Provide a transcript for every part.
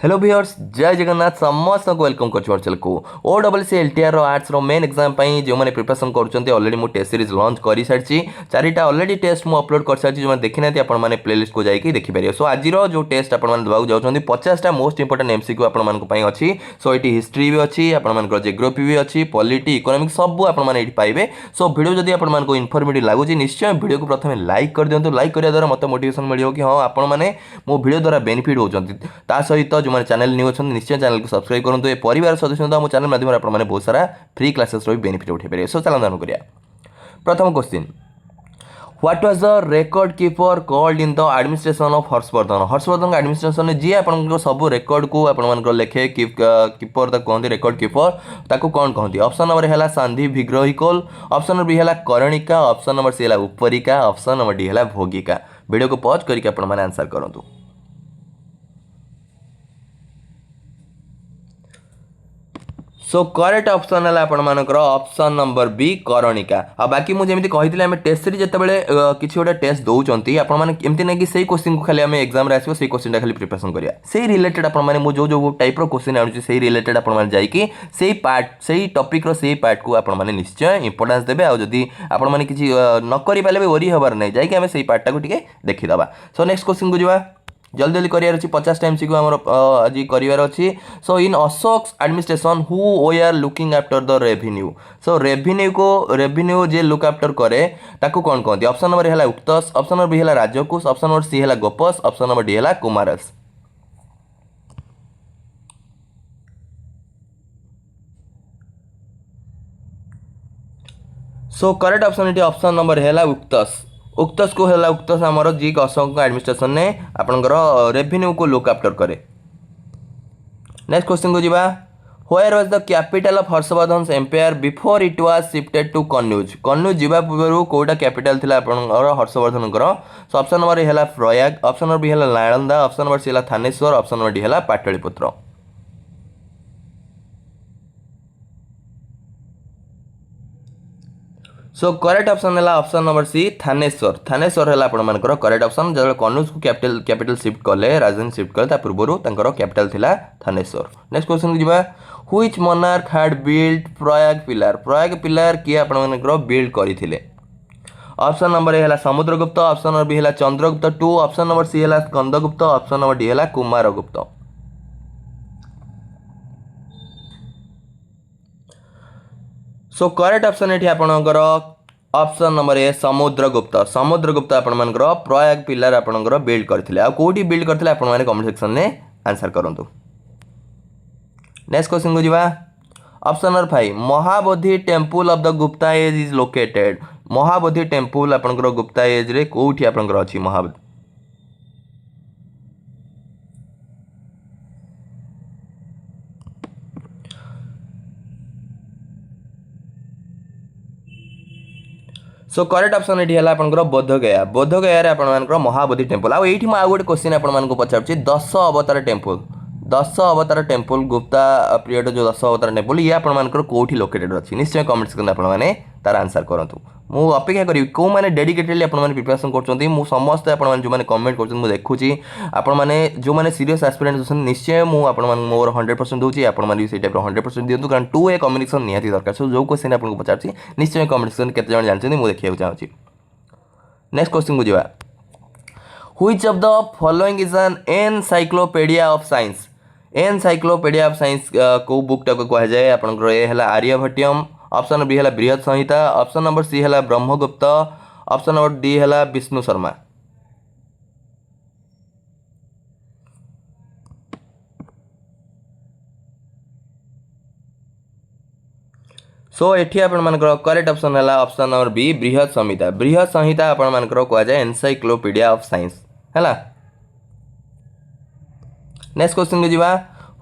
Hello viewers जय जगन्नाथ समस्त को वेलकम कर चैनल को O double C L T R arts main exam जो मैंने प्रिपरेशन कर ऑलरेडी मुझे टेस्ट सीरीज लॉन्च कर सारी चारिटा ऑलरेडी टेस्ट मुझे अपलोड कर सारी जो देखी ना आपने प्लेलिस्ट को जाकि देखिपारे। सो आज जो टेस्ट आपको जाऊँच 50टा मोस्ट इंपोर्टेंट एमसीक्यू आपंपाई अच्छी। सो ये हिस्ट्री भी अच्छी आपर जियोग्राफी भी अच्छी पॉलिटी इकोनॉमिक सब आपने पाइबे। सो वीडियो जदि आपको इनफॉर्मेटिव लगुच निश्चय वीडियो को प्रथम लाइक कर दिखाँ। लाइक करने द्वारा मतलब मोटिवेशन मिले कि हाँ आपने मो वीडियो द्वारा बेनिफिट होती सहित जो मैंने चैनल न्यू अच्छा निश्चय चैनल को सब्सक्राइब करूँ। ये परिवार सदस्य मो चैनल माध्यम आपने बहुत सारा फ्री क्लासेस बेनिफिट उठे पारे। सो चलो आरंभ करिया। प्रथम question what was the record keeper called in the administration of Harshvardhan. Harshvardhan administration ji आप सब रिकॉर्ड को आप लेखे कीपर कहते रिकॉर्ड कीपर ताको कौन कहते। ऑप्शन नंबर है सांधी विग्रहिकोल, ऑप्शन नंबर बी है कर्णिका, ऑप्शन नंबर सी है उपरिका, ऑप्शन नंबर डी है भोगिका। वीडियो को पॉज करके आप आंसर करूँ। सो करेक्ट ऑप्शन है आपर ऑप्शन नंबर बी कर्णिका। आ बाकी मुझे जमी कही आम टेस्ट सीरीज जिते किसी गोटे टेस्ट दौरान आपमती ना कि क्वेश्चन को खाली आम एग्जाम आसो से क्वेश्चन खाली प्रिपरेशन करिया से रिलेटेड आपने जो टाइप क्वेश्चन आणुची से रिलेटेड आपकी से पार्ट से टॉपिक से पार्ट को आपने निश्चय इंपोर्टेंस देवे। आदि आपने किसी न करें वरी हबार नहीं जाकि से पार्टा को देखीदा। सो नेक्स्ट क्वेश्चन को जावा जल्दी जल्दी करार 50 टाइम्स को आम आज करार अच्छी। So in Ashoka administration who we are looking after the revenue. So revenue जे लुक आफ्टर करे ताको कौन कहते। ऑप्शन नंबर है उक्तस, ऑप्शन नंबर बी है राजकोष, ऑप्शन नंबर सी है गोपस, ऑप्शन नंबर डी है कुमारस। सो करेक्ट ऑप्शन ये ऑप्शन नंबर है उक्तस। उक्तस को है उक्तस आमर जी अशोक एडमिनिस्ट्रेशन ने आपंकर रेभिन्यू को लुक आफ्टर करे। नेक्स्ट क्वेश्चन को जीवा where was the capital of Harshavardhana empire before it was shifted to Kannauj. Kannauj जीवा पूर्व कोटा कैपिटल थिला आपनकर हर्षवर्धन। सो ऑप्शन नंबर है प्रयाग, ऑप्शन नंबर बी है नालंदा, ऑप्शन नंबर सी है थानेश्वर, ऑप्शन नंबर डी है पाटलिपुत्र। सो करेक्ट ऑप्शन है option number C Thaneshwar. Thaneshwar है आपर करेक्ट ऑप्शन जो कन्नौज को कैपिटल शिफ्ट कले राजधानी शिफ्ट कले पूर्व कैपिटल थिला थानेश्वर। नेक्स्ट क्वेश्चन को जीवा which monarch had built Prayag pillar. Prayag pillar किए आपनकर बिल्ड करथिले। ऑप्शन नंबर ए है समुद्रगुप्त, ऑप्शन नंबर बी है Chandragupta two, option number C है स्कंदगुप्त, ऑप्शन नंबर डी है कुमारगुप्त। सो करेक्ट ऑप्शन ये आपणकर ऑप्शन नंबर ए समुद्रगुप्त। समुद्रगुप्त आपणकर प्रयाग पिलार आपणकर बिल्ड करथिले। आ कोठी बिल्ड करथिले आपण कमेंट सेक्शन में आंसर करंतु। नेक्स्ट क्वेश्चन को जीवा option number 5 Mahabodhi temple of the Gupta age is located. Mahabodhi temple आपणकर गुप्ता एज रे कोठी आपणकर अछि महाबोधि। सो करेक्ट ऑप्शन ये है आपंकर बोधगया। बोधगया आपंकर महाबोधि टेम्पल। आउ गोटे क्वेश्चन आपको पचार 10 अवतार टेम्पल। 10 अवतार टेम्पल गुप्ता पीरियड जो 10 अवतार टेम्पल ये आपंकर कौटी लोकेटेड अच्छी निश्चय कमेंट सेक्शन आपने तार आंसर करूँ। मु अपेक्षा करी कौ मैंने डेडिकेटेडली आपने प्रिपरेशन कर समस्त आप जो मैंने कमेंट कर देखुची आपने जो मैंने सीरीयस एस्पिरेंट अच्छा निश्चय मुझे मोर 100% दूसरी आपने से टाइप 100% दिखाँ कारण 2A कम्युनिकेशन निहाती दरकार। सो जो क्वेश्चन आपको पचार निश्चय कमेंट सेक्शन केते जण जानते मुझे देखा चाहूँगी। नेक्स्ट क्वेश्चन को जीवा which of the following is an encyclopedia of science. Encyclopedia of science को बुकटा को कह जाए आपंकर ए है आर्यभट्टियम, ऑप्शन नंबर बी है बृहत संहिता, ऑप्शन नंबर सी है ब्रह्मगुप्त, ऑप्शन नंबर डी है विष्णु शर्मा। सो एठी आपनकर करेक्ट ऑप्शन है ऑप्शन नंबर बी बृहत संहिता। बृहत संहिता आपनकर कह जाए एनसाइक्लोपीडिया ऑफ साइंस है। नेक्स्ट क्वेश्चन को जीवा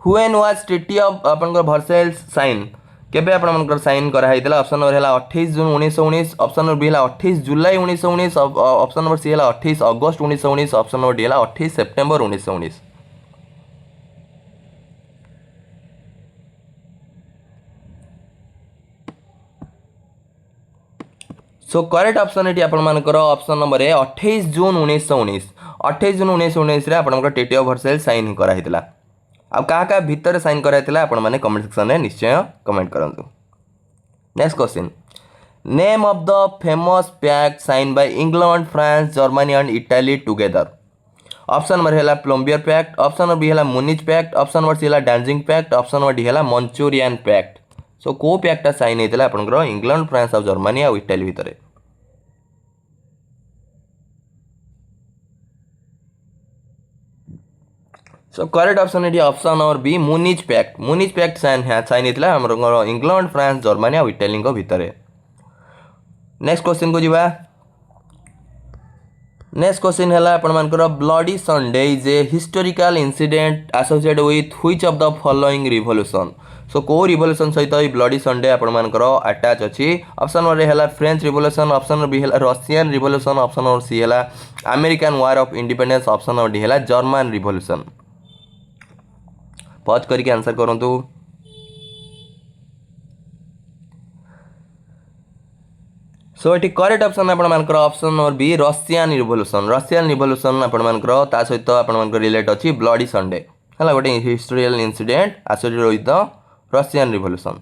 व्हेन वाज ट्रिटी ऑफ आपनकर वर्सेल्स साइन। केबे आपनकर साइन करा हैतला। ऑप्शन नंबर है 28 जून 1919, ऑप्शन नंबर बी है 28 जुलाई 1919, ऑप्शन नंबर सी है 28 अगस्त 1919, ऑप्शन नंबर डी है 28 सेप्टेम्बर 1919। सो करेक्ट ऑप्शन ये आपनकर ऑप्शन नंबर है 28 जून 1919। 28 जून 1919 आपनकर ट्रिटी ऑफ वर्सेल्स साइन करा हैतला। क्या भितर साइन कराइला आपण मैंने कमेंट सेक्शन में निश्चय कमेंट करूँ। Next question, name of the famous pact sign by England, France, Germany and Italy together. Option number है Plombieres pact, option number B है Munich pact, option number C है Danzig pact, option number D है Manchurian pact. So को पैक्टा sign होता आपंकर England, France और Germany और इटाली भितर। सो करेक्ट ऑप्शन है option number B Munich pact. Munich pact sign होता इंग्लैंड, फ्रांस, जर्मनी और इटाली भितर। नेक्स्ट क्वेश्चन को जीवा। नेक्स्ट क्वेश्चन है आपंकर bloody Sunday is a historical incident associated with which of the following revolution. So को revolution सहित bloody Sunday आपंकर अटैच अच्छी। ऑप्शन नंबर है French revolution, option number B है Russian revolution, option number C है American war of independence, option number D है German revolution. Pause करके answer करूँ। सो ये करेक्ट ऑप्शन आपंकर option number B Russian revolution. Russian revolution आपंकर सहित आप रिलेट अच्छी ब्लडी संडे है गोटे historical incident associated with the Russian revolution.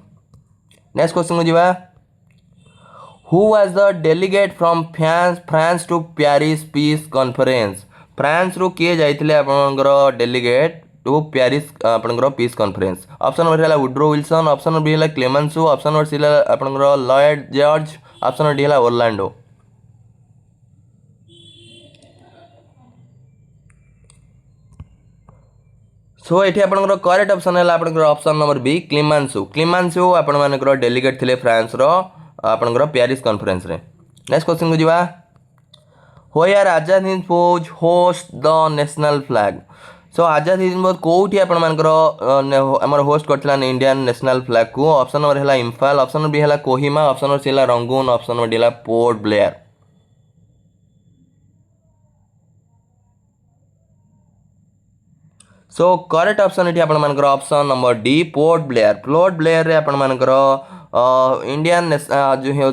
Next question को जीवा। Who was the delegate from France to Paris peace conference. France रु किए जाइए आपंकर डेलीगेट टू पेरिस आपंकर पीस कॉन्फ्रेंस। ऑप्शन नंबर है Woodrow Wilson, option number B है Clemenceau, option number C है आपंकर Lloyd George, option number D है ओरलैंडो। सो ये आपंकर करेक्ट ऑप्शन है आपंकर ऑप्शन नंबर बी क्लेमेंसो। क्लेमेंसो आपंकर डेलीगेट थे फ्रांस रो आपंकर पेरिस कॉन्फ्रेंस रे। नेक्स्ट क्वेश्चन को जीवा। व्हेयर आजाद हिंद फौज होस्ट द नेशनल फ्लैग। सो आजाद हिंद फौज कौटी आमर होस्ट करथिला इंडियन नेशनल फ्लैग को। ऑप्शन नंबर है इम्फाल, ऑप्शन नंबर बी है कोहिमा, ऑप्शन नंबर सी है रंगून, ऑप्शन नंबर डी है पोर्ट ब्लेयर। सो करेक्ट ऑप्शन ये आपंकर option number D port Blair. Port Blair रे आपंकर इंडियन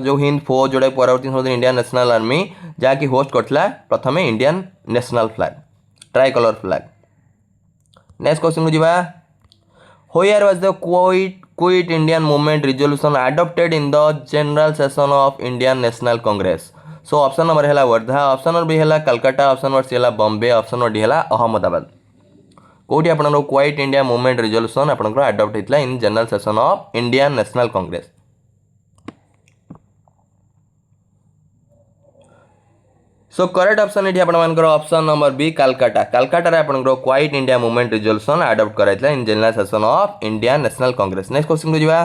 जो हिंद फौज जोड़ा परवर्ती समय इंडियन नेशनल आर्मी जहाँकि होस्ट करथिला प्रथम Indian national flag, try colour flag. Next question को जीवा। Where was the quit Indian movement resolution adopted in the general session of Indian National Congress. So option number है Wardha, option number B है Calcutta, option number C है Bombay, option number D है अहमदाबाद। कौटी आप quit India movement resolution आपंकर adopt होता in general session of Indian National Congress. So correct option ये आपंकर option number B Calcutta. Calcutta आपंकर quit India movement resolution adopt कराइला in general session of Indian National Congress. Next question को जीवा।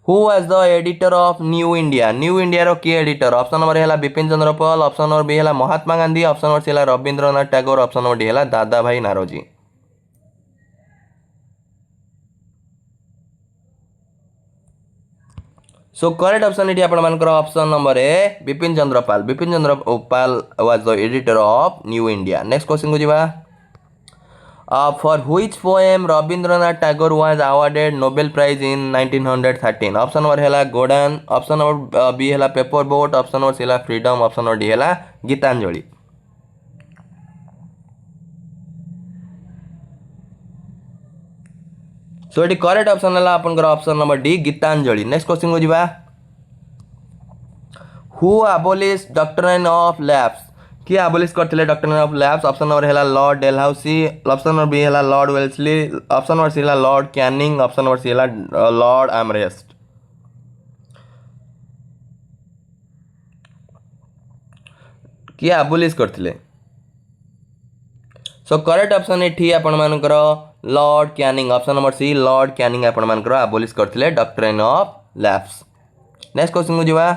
Who was the editor of New India. New India रो किए editor. Option number है Bipin Chandra Pal, option number B है Mahatma Gandhi, option number C है Rabindranath Tagore, option number D है Dadabhai Naoroji. So correct option ये आपंकर option number A Bipin Chandra Pal. Bipin Chandra Pal was the editor of New India. Next question को जीवा। For which poem Rabindranath Tagore was awarded Nobel prize in 1913। Option number है Godan, option number B है paper boat, option number C है freedom, option number D है गीतांजलि। सो ये correct option है आपंकर option number D Gitanjali. Next question को जीवा। Who abolish doctrine of lapse. किए अबोलिश करथिले doctrine of lapse. Option number है lord Dalhousie, option number B है lord Wellesley, option number C है lord Canning, option number C है lord armrest. किए abolish करथिले। सो करेक्ट ऑप्शन ये आपंकर lord Canning. Option number C lord Canning आपंकर abolish करथिले doctrine of lapse. Next question को जीवा।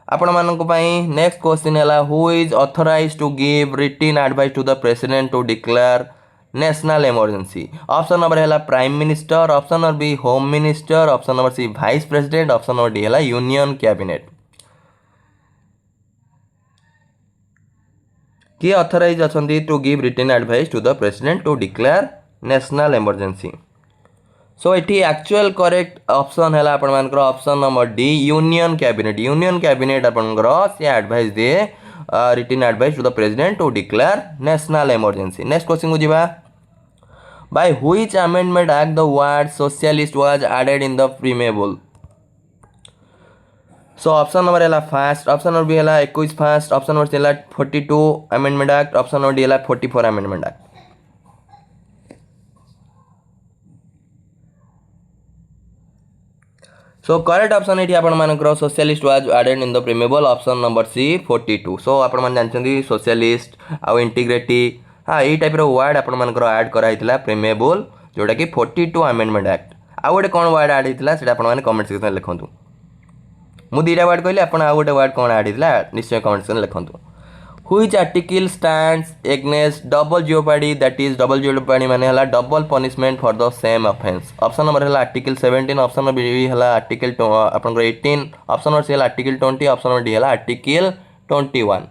आपण मानक नेक्स्ट क्वेश्चन है who is authorized to give written advice to the president to declare national emergency. Option number है prime minister, option number B home minister, option number C vice president, option number D है union cabinet. किए authorize अच्छी to give written advice to the president to declare national emergency. So ये actual correct option है आपंकर option number D union cabinet. Union cabinet आपंकर सी advice दिए written advice to the president to declare national emergency. Next question को जीवा। By which amendment act the word socialist was added in the preamble? So option number है first, option number B है 21 first, option number C है 42 amendment act, option number D है 44 amendment act. So correct option ये आपण मानकर socialist was added in the preamble, option number C 42. So आपण मान जानछंती socialist आ integrity हाँ यही टाइप वर्ड आपण मानकर ऐड कराइतिला प्रीमेबल जोटा कि 42 अमेंडमेंट एक्ट. आ गोटे कौन वर्ड ऐड होइतिला सेटा आपण माने कमेंट सेक्शन में लिखंतु. मु दीटा वर्ड कहली आपण आ गोटे वर्ड कौन ऐड होइतिला निश्चय कमेंट सेक्शन में लिखंतु. Which article stands against double jeopardy, that is double jeopardy माने हला double punishment for the same offense? Option number हला आर्टिकल 17, ऑप्शन नंबर बी हला आर्टिकल आपन 18, ऑप्शन नंबर सी हला आर्टिकल 20, ऑप्शन नंबर डी हला article 21.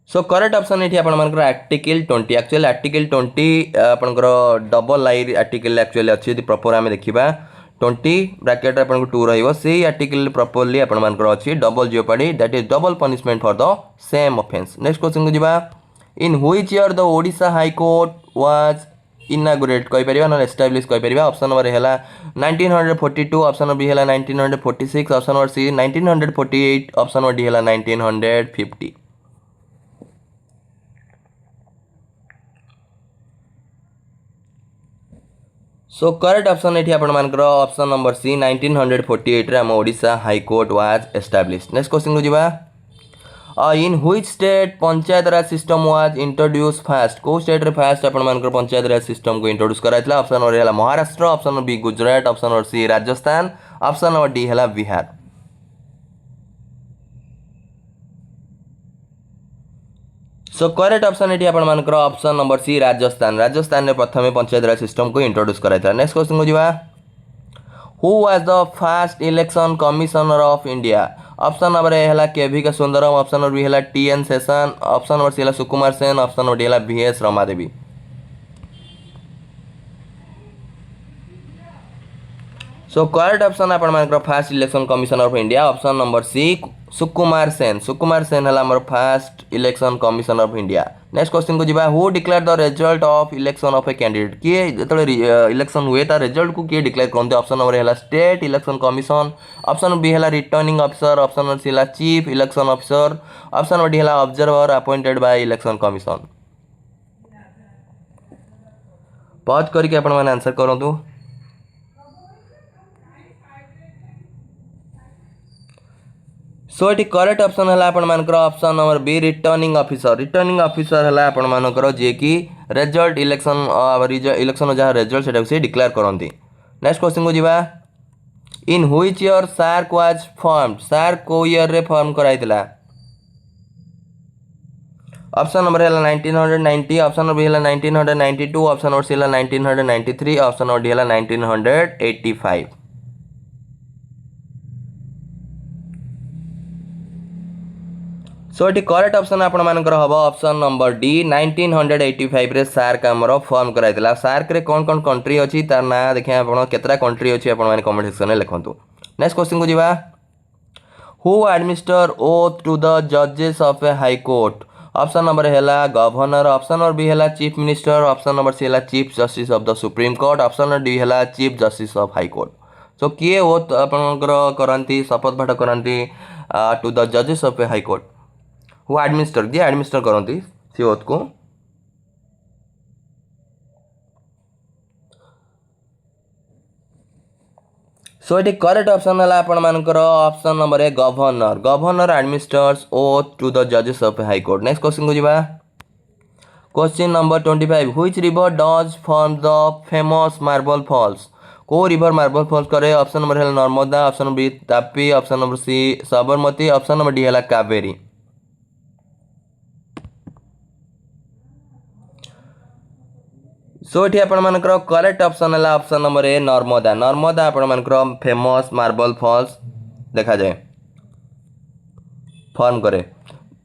सो correct option ये आपण मानकर आर्टिकल 20. एक्चुअली आर्टिकल 20 आपनकर डबल लाइन आर्टिकल एक्चुअली अच्छी यदि प्रॉपर आम देखा 20 ब्रैकेट आपन 2 रहिबो से आर्टिकल प्रॉपर्ली आपण मानकर अच्छी double jeopardy, that is double punishment for the same offence. Next question को जिबा. In which year the Odisha high court was inaugurate कहि परिबा न एस्टैब्लिश कहि परिबा? ऑप्शन नंबर हैला 1942, ऑप्शन नंबर बी हैला 1946, option number C 1948, option number D हैला 1950. सो correct option ये आपण मानकर ऑप्शन नंबर सी 1948 रे हम Odisha high court was established. Next question को जिबा. In which state panchayat raj system was introduce first? को स्टेट रे फर्स्ट आपण मानकर पंचायत राज सिस्टम को इंट्रोड्यूस कराइतला? ऑप्शन नंबर हैला Maharashtra, option number B Gujarat, option number C Rajasthan, option number D हैला बिहार. सो करेक्ट ऑप्शन ये आपण मानकर option number C Rajasthan. Rajasthan ने प्रथम पंचायत राज सिस्टम को इंट्रोड्यूस कराइता. नेक्स्ट क्वेश्चन को जिबा. Who was the first election commissioner of India? Option number A हैला K V Sundaram, option number B हैला T N Seshan, option number C हैला Sukumar Sen, option number D हैला V S Ramadevi. So correct option आपण मानकर first election commissioner of India, option number C Sukumar Sen. Sukumar Sen है हमारे first election commissioner of India. Next question को जिबा. Who declare the result of election of a candidate? किए जो election हुए तार रिजल्ट को किए डिक्लेयर करते? ऑप्शन नंबर है state election commission, option number B है returning officer, option number C है chief election officer, option number D है observer appointed by election commission. Pause करके आपण माने आंसर करंतु. सो ये करेक्ट ऑप्शन है आपण मानकर option number B returning officer. Returning officer है आपण मानकर जे कि रिजल्ट इलेक्शन जहाँ रिजल्ट से डिक्लेयर करती. नेक्स्ट क्वेश्चन को जिबा. In which year SAARC was formed? SAARC को ईयर रे फॉर्म कराइतला? ऑप्शन नंबर है 1990, ऑप्शन नंबर बी है 1992, ऑप्शन नंबर सी है 1993, ऑप्शन नंबर डी है 1985. सो ये करेक्ट ऑप्शन आपण मानकर हम ऑप्शन नंबर डी 1985 रे सार्क आमर फॉर्म कराइतला. सार्क रे कौन कौन कंट्री अच्छी तार ना देखें आप केतरा कंट्री अच्छी आपण माने कमेंट सेक्शन में लिखंतु. नेक्स्ट क्वेश्चन को जिबा. Who administer oath to the जजेस of a high court? Option number हैला गवर्नर, ऑप्शन नंबर बी हैला chief minister, option number C हैला chief justice of the supreme court, option number D हैला chief justice of high court. So किए oath आपनकर करंती शपथ पाठ करंती टू द जजेस ऑफ ए हाई कोर्ट? वो एडमिनिस्टर जी एडमिनिस्टर करती सी ओथ को. सो ये करेक्ट ऑप्शन है आपण मानकर ऑप्शन नंबर है governor. Governor administers oath to the जजेस of high court. Next question को जिबा. Question number 25. Which river does form the famous marble falls? को रिवर मार्बल फॉल्स करे? ऑप्शन नंबर है Narmada, option number B Tapi, option number C Sabarmati, option number D है Kaveri. So ये आपण मानकर करेक्ट ऑप्शन है option number A Narmada. Narmada आपण मानकर फेमस मार्बल फॉल्स देखा जाए फॉर्म करे.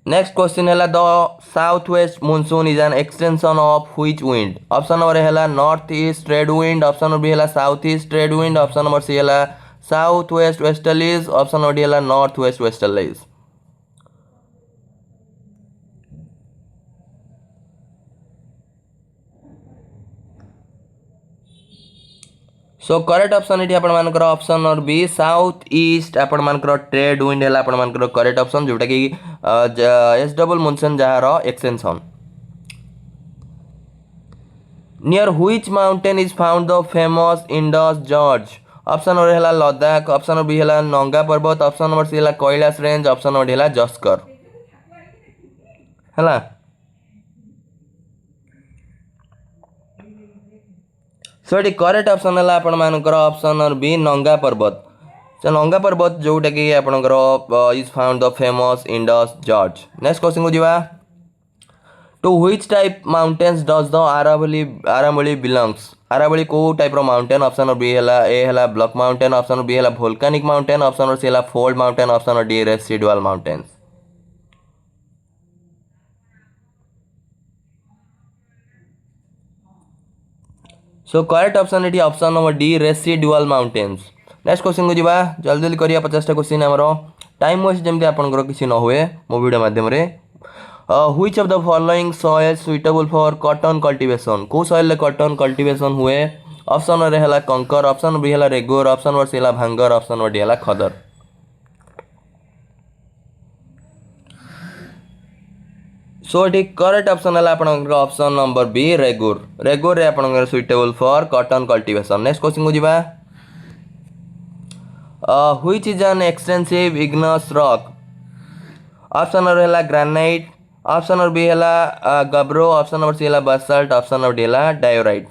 नेक्स्ट क्वेश्चन है the south west monsoon is an extension of which wind? Option number है north east trade wind, option number B है south east trade wind, option number C है south west westerlies, option number D है north west westerlies. So correct option ये आपण मानकर option number B south east आपण मानकर trade wind है आपण मानकर करेक्ट ऑप्शन जोटा कि S double monsoon jar extension near which mountain is found the famous Indus George option number है लद्दाख ऑप्शन नंबर बी है नंगा पर्वत ऑप्शन नंबर सी है कैलाश रेंज ऑप्शन नंबर है जस्कर है सो ये करेक्ट ऑप्शन है आपण मानकर ऑप्शन नंबर बी नंगा पर्वत से नंगा पर्वत जोटा कि आपणकर is found the famous Indus gorge next question को जीवा to which type mountains does the Aravalli belongs Aravalli को टाइप रो माउंटेन ऑप्शन नंबर बी है ए है block mountain option number B है volcanic mountain option number C है fold mountain option number D residual mountains so correct option ये option number D residual mountains next question को जीवा जल्दी जल्दी करिया 50टा क्वेश्चन आमर टाइम वेस्ट जमी आपंकर किसी न हुए मो वीडियो माध्यम which of the following soil suitable for cotton cultivation को सॉइल कॉटन कल्टीवेशन हुए ऑप्शन नंबर है कंकर ऑप्शन नंबर है रेगुर ऑप्शन नंबर सी है भांगर ऑप्शन नंबर डी है खदर सो ये करेक्ट ऑप्शन है आपंकर option number B regur regur रे आपंकर suitable for cotton cultivation next question को जीवा which is an extensive igneous rock option number है ग्रेनाइट ऑप्शन नंबर बी है गब्रो ऑप्शन नंबर सी है बासाल्ट ऑप्शन नंबर डी है डायोराइट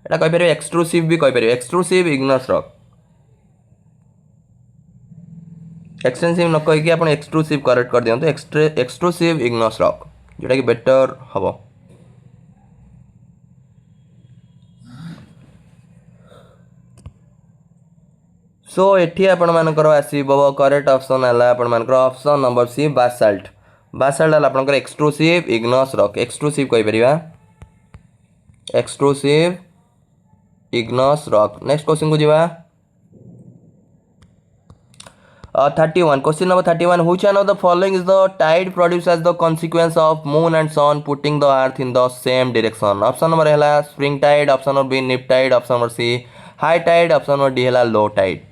एटा कहि परिबे एक्सट्रूसिव भी कहि परिबे एक्सट्रूसिव इग्नस रॉक एक्सटेंसिव न कहि कि आपण एक्सट्रूसिव करेक्ट कर दियंतो एक्सट्रूसिव इग्नस रॉक जोटा कि बेटर हबो सो एठी आपण मानकर आसीबो करेक्ट ऑप्शन है आपण मानकर option number C basalt basalt है आपंकर एक्सट्रूसिव इग्नस रॉक एक्सट्रूसिव कहि परिबा extrusive igneous rock next question को जीवा 31 question number 31 which one of the following is the tide produce as the consequence of moon and sun putting the earth in the same direction option number है spring tide option number B neap tide option number C high tide option number D है लो tide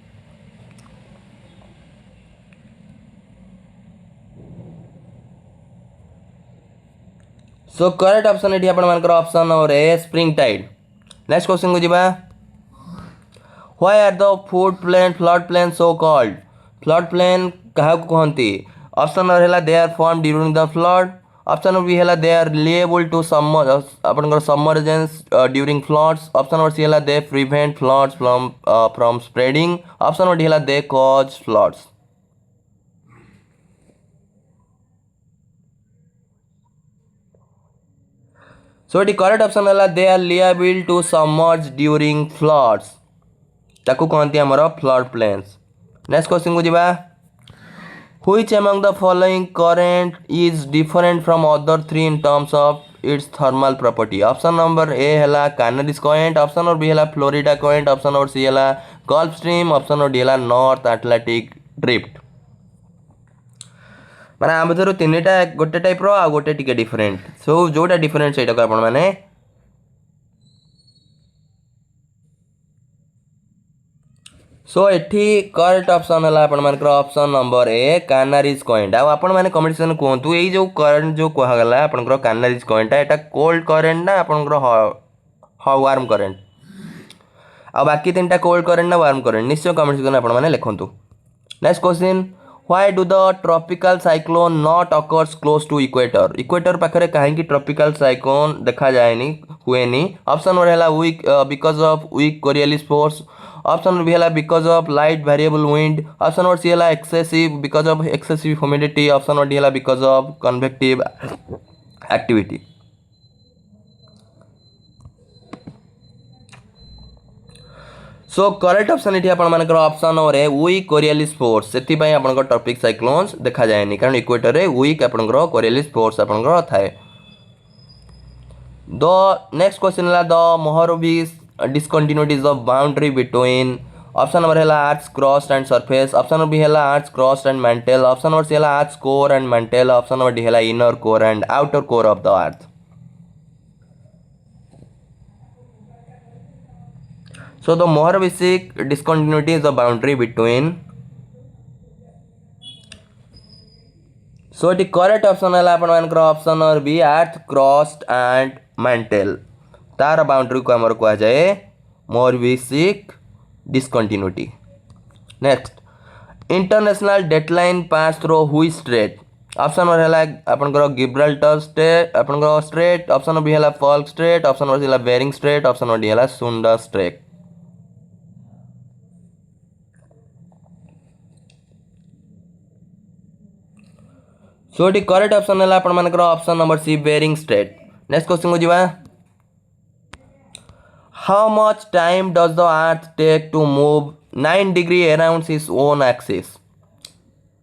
so correct option ये आपण मानकर option number A spring tide next question को जीवा why are the flood plain so called flood plain क्या कहती option number है they are form during the flood option number B है they are liable to आपनकर submergence during floods option number C है they prevent floods from spreading option number D है they cause floods so ये correct option है they are liable to submerge during floods ताकू कहती आमर flood plains next question को जीवा which among the following current is different from other three in terms of its thermal property option number A है Canaries current option number B है Florida current option number C है gulf stream option number D है north Atlantic drift माने आम भर तीन टा गोटे टाइप रो आ गोटे टिके डिफरेंट सो जोटा डिफरेंट से आपण माने सो एठी करेक्ट ऑप्शन है आपण मानकर ऑप्शन नंबर ए कैनारीज कॉइंट आ आपण माने कमेंट सेक्शन कहतु एई जो करंट जो कहा गला आपनकर कैनारीज कॉइंट एटा कोल्ड करंट ना आपनकर वार्म करंट आ बाकी तीनटा कोल्ड करंट ना वार्म करंट निश्चय कमेंट सेक्शन आपण माने लिखंतु next question why do the tropical cyclone not occurs close to equator equator पाखरे कहीं ट्रॉपिकल साइक्लोन देखा जाएनी हुएनी ऑप्शन नंबर है weak because of weak Coriolis force option number B है because of light variable wind option number C है excessive because of excessive humidity option number D है because of convective activity so correct option ये आपर option number है weak Coriolis force से tropic cyclones देखा जाएनी कारण इक्वेटर रे वीक आपनकर कोरियलिस फोर्स आपनकर थाए द नेक्स्ट क्वेश्चन है the Mohorovicic discontinuity is the boundary between option number है earth's crust and surface option number B है earth's crust and mantle option number C है earth's core and mantle option number D है inner core and outer core of the earth So the Mohr-Basic discontinuity is the boundary between. So the correct option है अपन मान करो option और B earth crust and mantle तार boundary को हमर कह जाए Mohr-Basic discontinuity. Next international dateline pass through हुई स्ट्रेट ऑप्शन नंबर है आपनकर गिब्राल्टर स्ट्रेट आपनकर स्ट्रेट ऑप्शन नंबर बी है Palk strait option number C है Bering strait option number D है Sunda strait. So D correct option है आपण मानकर option number C Bering strait. Next question को जीवा how much time does the earth take to move 9 degree around its own axis.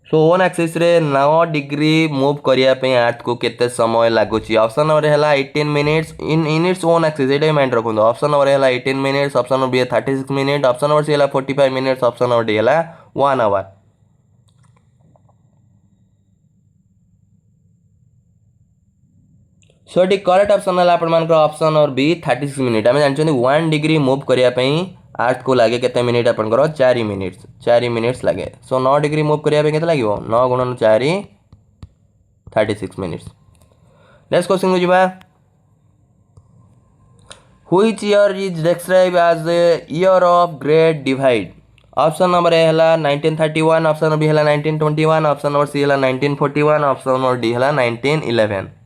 So own axis रे 9 degree move करिया पे अर्थ को केते समय लागुची ऑप्शन नंबर है 18 minutes in its own axis एटा माइंड रखो ऑप्शन नंबर है 18 minutes option number B 36 minute option number C है 45 मिनिट्स ऑप्शन नंबर डी है 1 hour. So D correct option है आपण मानकर ऑप्शन और बी 36 मिनिट आम जानते 1 डिग्री मूव करने अर्थ को लगे केते मिनिट आपंकर 4 मिनिट्स लगे. सो 9 डिग्री मूव करने के लगे 9 गुणन 4 36 मिनिट्स. नेक्स्ट क्वेश्चन को जीवा which year is describe as the year of great divide. Option number A है 1931 ऑप्शन नंबर बी है 1921 ऑप्शन नंबर सी है 1941 ऑप्शन नंबर डी है 1911.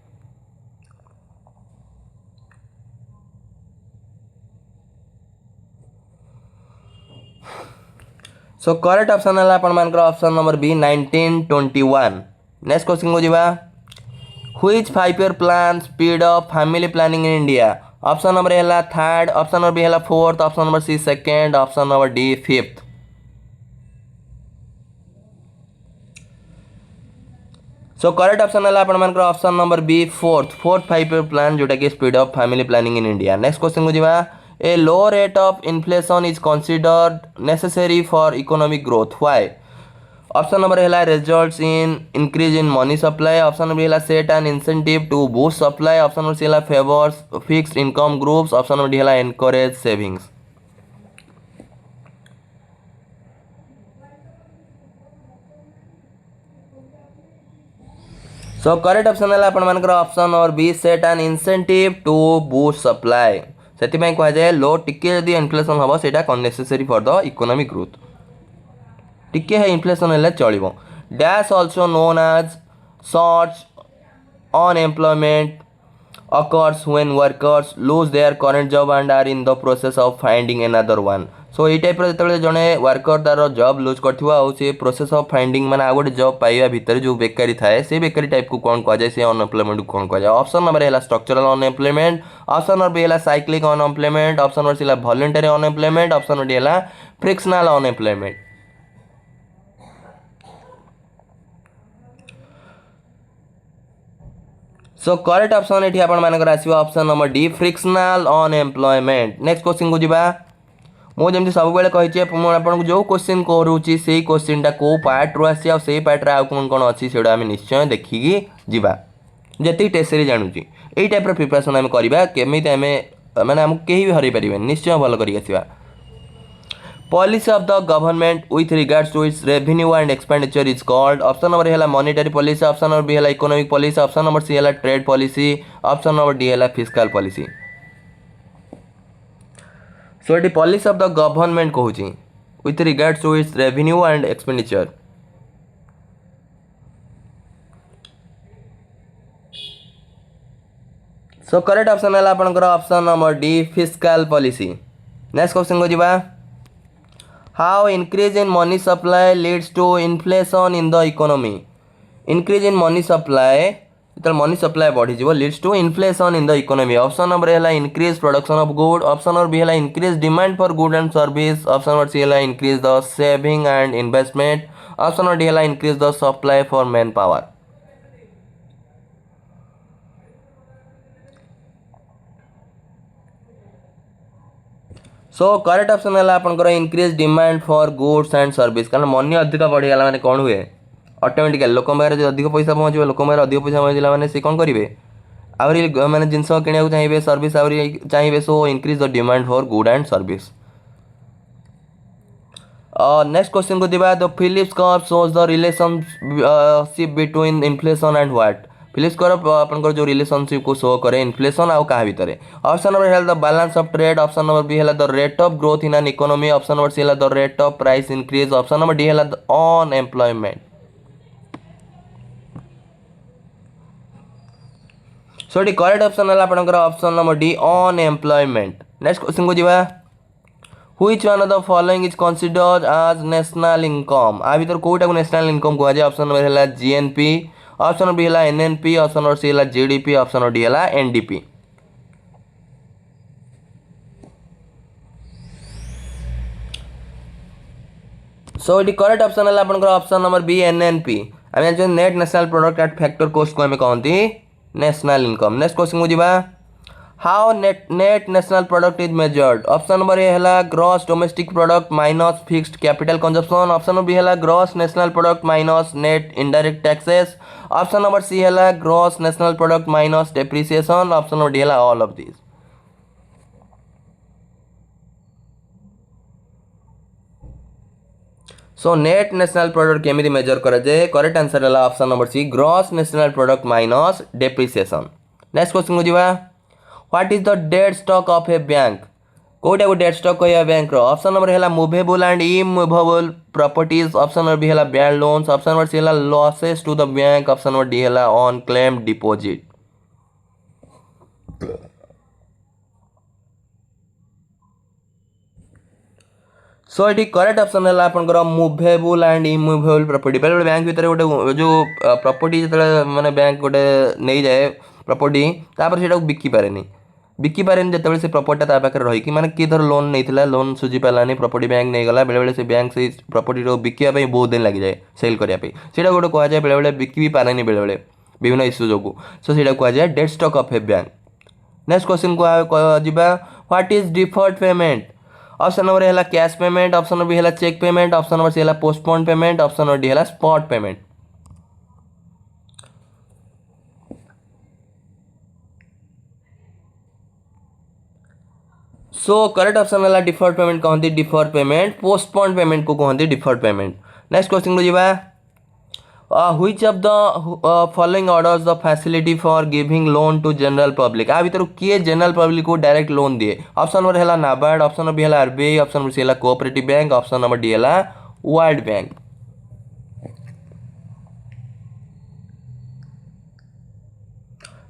सो करेक्ट ऑप्शन है आपण मानकर option number B 1921. Next question को जीवा which 5 year plan speed of family planning in India. Option number है थर्ड ऑप्शन नंबर बी है fourth option number C second option number D fifth. So correct option है आपण मानकर option number B fourth 5 year plan जोटा कि speed of family planning in India. Next question को जीवा a low rate of inflation is considered necessary for economic growth. Why? Option number है results in increase in money supply option number है set an incentive to boost supply option number C है favors fixed income groups option number D है encourage savings. So correct option है आपण मानकर option और B set an incentive to boost supply. से कह जाए लो टिके यदि इनफ्लेशन हम से necessary for the economic growth टिके है इनफ्लेशन है चलो. Dash also known as shorts unemployment occurs when workers lose their current job and are in the process of finding another one. सो ये टाइप जो जड़े वर्कर तार जॉब लुज कर प्रोसेस ऑफ फाइंडिंग माने आ गोटे जॉब पाइबा भितर जो बेकारी थाए से बेकारी टाइप को कौन कह जाए से अनएम्प्लॉयमेंट को कौन कह जाए. ऑप्शन नंबर है structural unemployment option number B है cyclic unemployment option number C है voluntary unemployment option number D है frictional unemployment. So correct option ये आपण मानकर आसीबा option number D frictional unemployment. Next question को जीवा मुझे सब बेले कही आपको जो क्वेश्चन करुच्ची से क्वेश्चन को पार्ट रू आसी से पार्ट आउ कौन कौन अच्छी से आम निश्चय देखिकी जीवा जी टेस्ट सीरीज जानूची यही टाइप प्रिपरेशन आम करवा केमी आम मैंने आमको कहीं भी हर पारे निश्चय भल कर. Policy of the government with regards to its revenue and expenditure is called. Option number है monetary policy option number B है economic policy option number C है trade policy option number D है फिस्कल पॉलिसी. सो ये policy of the government कहूँ with regards to its revenue and expenditure. So correct option है आपनकर option number D fiscal policy. Next question को जीवा how increase in money supply leads to inflation in the economy. Increase in money supply जो money supply बढ़ी leads to inflation in the economy. Option number है increase production of good option number B है increase demand for good and service option number C है increase the saving and investment option number D है increase the supply for manpower. So correct option है आपनकर increase demand for goods and service. कारण money अधिक बढ़ीगला मैंने कौन हुए automatically लोक पाखे जो अधिक पैसा पहुँचे लोक पाखे अधिक पैसा पहुँचला मैंने से कौन करेंगे आहरी मैंने जिनस किणा चाहिए सर्विस आहरी चाहिए. So increase the demand for good and service. Next question को दिबा the Phillips curve shows the relationship between inflation and what Phillips curve आपनकर जो रिलेशनशिप को शो करे इन्फ्लेशन आउ कहा भितर ऑप्शन नंबर हेला the balance of trade option number B हेला the rate of growth in an economy option number C हेला the rate of price increase option number D हेला द अनएम्प्लॉयमेंट सो ये correct option है आपनकर option number D unemployment next question को दिबा Which one of the following is considered as national income आ भीतर कोटा को national income को option number है जीएनपी ऑप्शन नंबर बी है एनएनपी ऑप्शन नंबर सी है जीडीपी ऑप्शन नंबर डी है NDP सो ये करेक्ट ऑप्शन है आपनकर ऑप्शन नंबर बी एनएनपी आम जानते net national product at factor cost को हमें कहते नेशनल इनकम नेक्स्ट क्वेश्चन को जीवा how net national product is measured option number A है gross domestic product minus fixed capital consumption option number B है gross national product minus net indirect taxes option number C है gross national product minus depreciation option number D है all of this so net national product केमी measure कराए correct answer है option number C gross national product minus depreciation next question को जीवा what is the debt stock of a bank कोटा को debt stock कह bank option number है movable and immovable properties option number B है bad loans option number C है losses to the bank option number D है unclaimed deposit so ये correct option है आपनकर मूवेबल एंड इमूवेबल प्रॉपर्टी बेले bank भितर गोटे जो प्रॉपर्टी जो माने बैंक गोटे नहीं जाए प्रॉपर्टी तापर सेटा बिकी पारेनी बिकी पारे जिते से प्रॉपर्टी ता पाखे रही माने कि धर लोन नहीं लोन सुझी पारानी प्रॉपर्टी बैंक नहीं गला बेले बेले से बैंक से प्रॉपर्टी बिकिया बहुत दिन लग जाए सेल करने से गोटे कह जाए बेले बेले बिकी भी पारेनी बेले बेले विभिन्न इश्यू जो सो से कह जाए debt stock of a bank next question को जीवा what is deferred payment option number है cash payment option number B है cheque payment option number C है postpone payment option number D है spot payment so correct option है deferred payment कहते deferred payment postpone payment को कहते deferred payment next question को जीवा which of the following orders the facility for giving loan to general public आ भीतर किए जनरल पब्लिक को डायरेक्ट लोन दिए ऑप्शन नंबर है नाबार्ड ऑप्शन नंबर बी है आरबीआई ऑप्शन नंबर सी है cooperative bank option number D है World Bank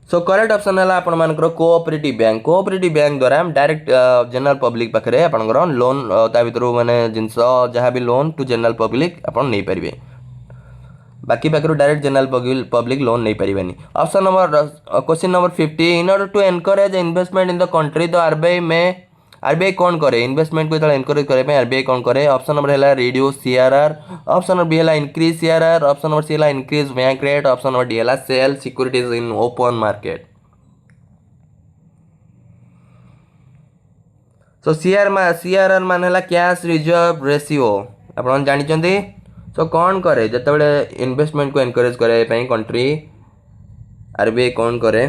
so correct option है आपनकर कोऑपरेटिव बैंक द्वारा हम डायरेक्ट जनरल पब्लिक पाखे आपनकर लोन ता भीतर माने जिनस जहाँ भी लोन टू जनरल पब्लिक आपन नहीं पारिबे बाकी पाखर डायरेक्ट जनरल पब्लिक लोन नहीं पारिबेनी option number question number 50 in order to encourage investment in the country the RBI कौन करे इन्वेस्टमेंट को एनकरेज करे आरबीआई कौन करे ऑप्शन नंबर है reduce CRR option number B है increase CRR option number C है increase bank rate option number D है sell securities in open market so CRR मान है कैश रिजर्व रेशियो आप जानते सो कौन करे जिते इन्वेस्टमेंट को एनकरेज करने कंट्री आरबीआई कौन करे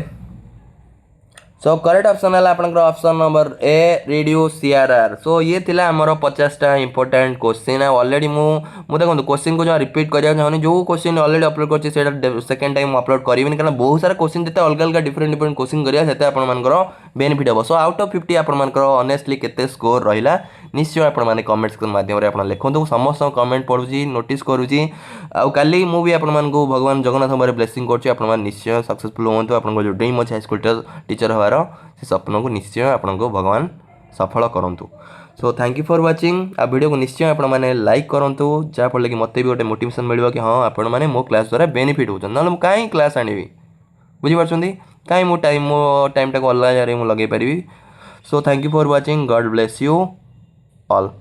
सो करेक्ट ऑप्शन है आपनकर option number A reduce CRR so ये थिला हमर 50टा इंपोर्टेंट क्वेश्चन ऑलरेडी मु देखो क्वेश्चन को जो रिपीट करिया चाहनी जो क्वेश्चन ऑलरेडी अपलोड करछि सेटा सेकंड टाइम अपलोड करिबिन कारण बहुत सारा क्वेश्चन जते अलग अलग डिफरेंट क्वेश्चन करिया सेते आपन मानकर बेनिफिट हो सो आउट ऑफ 50 आपन मानकर ऑनेस्टली केते स्कोर रहिला निश्चय आपण माने कमेंट सेक्शन माध्यम रे आपण लिखंतु समस्त कमेंट पढुची नोटिस करूची आ काली मु भी आपण मानको भगवान जगन्नाथ बारे ब्लेसिंग करछि आपण मान निश्चय सक्सेसफुल होंतु आपण जो ड्रीम अछि हाई स्कूल टीचर हवार से सपन को निश्चय आपण को भगवान सफल करंतु so thank you for watching आ वीडियो को निश्चय आपण माने लाइक करंतु जा पड़ले कि मते भी गोटे मोटिवेशन मिलबो कि हां आपण माने मो क्लास द्वारा बेनिफिट होछन न हम काई क्लास आनिबी बुझी परछंदी काई मो टाइम टा को अलग जरे मु लगे परिबी so thank you for watching God bless you all